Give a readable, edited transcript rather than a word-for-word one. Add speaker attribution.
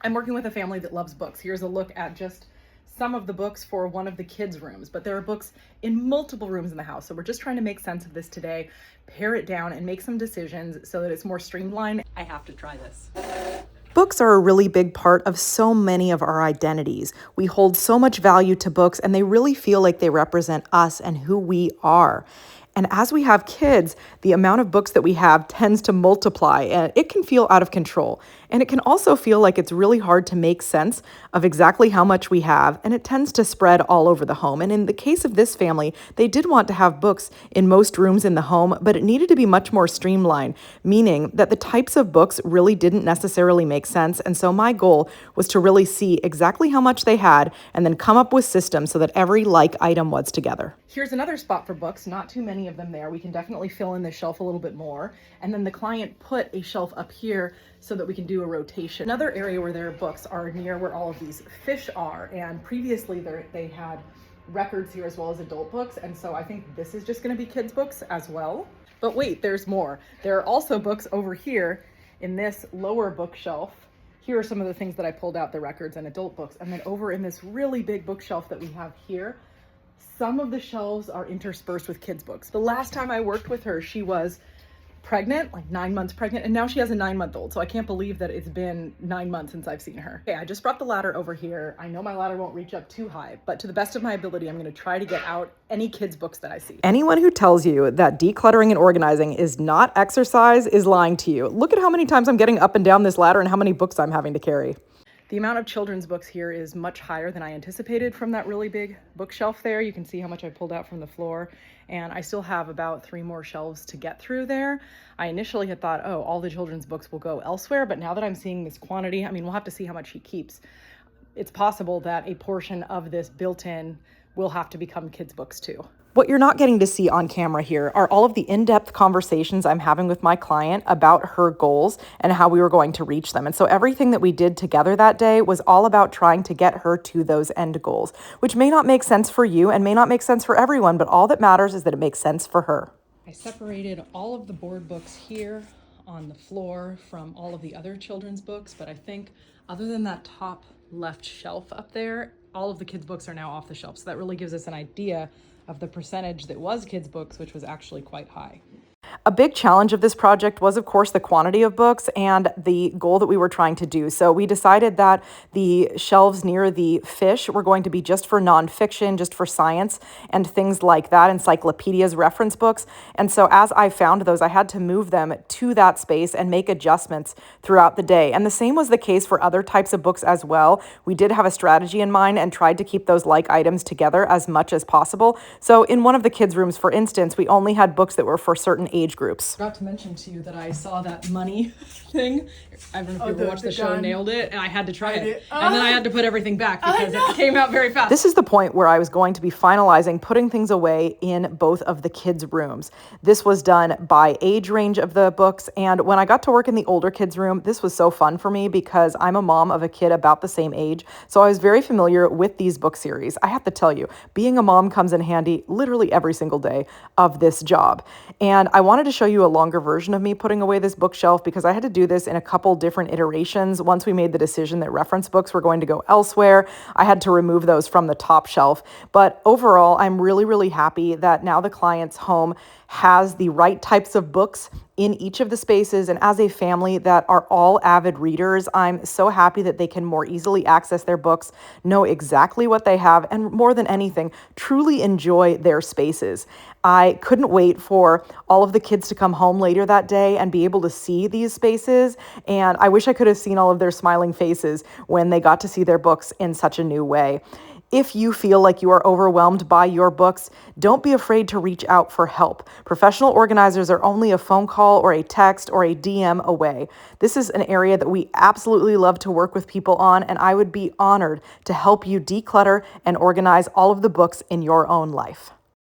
Speaker 1: I'm working with a family that loves books. Here's a look at just some of the books for one of the kids' rooms, but there are books in multiple rooms in the house. So we're just trying to make sense of this today, pare it down, and make some decisions so that it's more streamlined. I have to try this.
Speaker 2: Books are a really big part of so many of our identities. We hold so much value to books, and they really feel like they represent us and who we are. And as we have kids, the amount of books that we have tends to multiply, and it can feel out of control. And it can also feel like it's really hard to make sense of exactly how much we have, and it tends to spread all over the home. And in the case of this family, they did want to have books in most rooms in the home, but it needed to be much more streamlined, meaning that the types of books really didn't necessarily make sense. And so my goal was to really see exactly how much they had and then come up with systems so that every like item was together.
Speaker 1: Here's another spot for books, not too many of them there. We can definitely fill in the shelf a little bit more. And then the client put a shelf up here so that we can do a rotation. Another area where their books are near where all of these fish are. And previously they had records here as well as adult books. And so I think this is just gonna be kids' books as well. But wait, there's more. There are also books over here in this lower bookshelf. Here are some of the things that I pulled out, the records and adult books. And then over in this really big bookshelf that we have here, some of the shelves are interspersed with kids' books. The last time I worked with her, she was pregnant, like 9 months pregnant, and now she has a 9-month-old. So I can't believe that it's been 9 months since I've seen her. Okay, I just brought the ladder over here. I know my ladder won't reach up too high, but to the best of my ability, I'm gonna try to get out any kids' books that I see.
Speaker 2: Anyone who tells you that decluttering and organizing is not exercise is lying to you. Look at how many times I'm getting up and down this ladder and how many books I'm having to carry.
Speaker 1: The amount of children's books here is much higher than I anticipated from that really big bookshelf there. You can see how much I pulled out from the floor, and I still have about 3 more shelves to get through there. I initially had thought, oh, all the children's books will go elsewhere, but now that I'm seeing this quantity, I mean, we'll have to see how much he keeps. It's possible that a portion of this built-in will have to become kids' books too.
Speaker 2: What you're not getting to see on camera here are all of the in-depth conversations I'm having with my client about her goals and how we were going to reach them. And so everything that we did together that day was all about trying to get her to those end goals, which may not make sense for you and may not make sense for everyone, but all that matters is that it makes sense for her.
Speaker 1: I separated all of the board books here on the floor from all of the other children's books, but I think other than that top left shelf up there, all of the kids' books are now off the shelf. So that really gives us an idea of the percentage that was kids' books, which was actually quite high.
Speaker 2: A big challenge of this project was, of course, the quantity of books and the goal that we were trying to do. So we decided that the shelves near the fish were going to be just for nonfiction, just for science and things like that, encyclopedias, reference books. And so as I found those, I had to move them to that space and make adjustments throughout the day. And the same was the case for other types of books as well. We did have a strategy in mind and tried to keep those like items together as much as possible. So in one of the kids' rooms, for instance, we only had books that were for certain age groups.
Speaker 1: I forgot to mention to you that I saw that money thing. I don't know if you ever watched the show Nailed It, and I had to try it. And then I had to put everything back because it came out very fast.
Speaker 2: This is the point where I was going to be finalizing putting things away in both of the kids' rooms. This was done by age range of the books, and when I got to work in the older kids' room, this was so fun for me because I'm a mom of a kid about the same age, so I was very familiar with these book series. I have to tell you, being a mom comes in handy literally every single day of this job. And I wanted to show you a longer version of me putting away this bookshelf because I had to do this in a couple different iterations. Once we made the decision that reference books were going to go elsewhere, I had to remove those from the top shelf. But overall, I'm really, really happy that now the client's home has the right types of books in each of the spaces. And as a family that are all avid readers, I'm so happy that they can more easily access their books, know exactly what they have, and more than anything, truly enjoy their spaces. I couldn't wait for all of the kids to come home later that day and be able to see these spaces. And I wish I could have seen all of their smiling faces when they got to see their books in such a new way. If you feel like you are overwhelmed by your books, don't be afraid to reach out for help. Professional organizers are only a phone call or a text or a DM away. This is an area that we absolutely love to work with people on, and I would be honored to help you declutter and organize all of the books in your own life.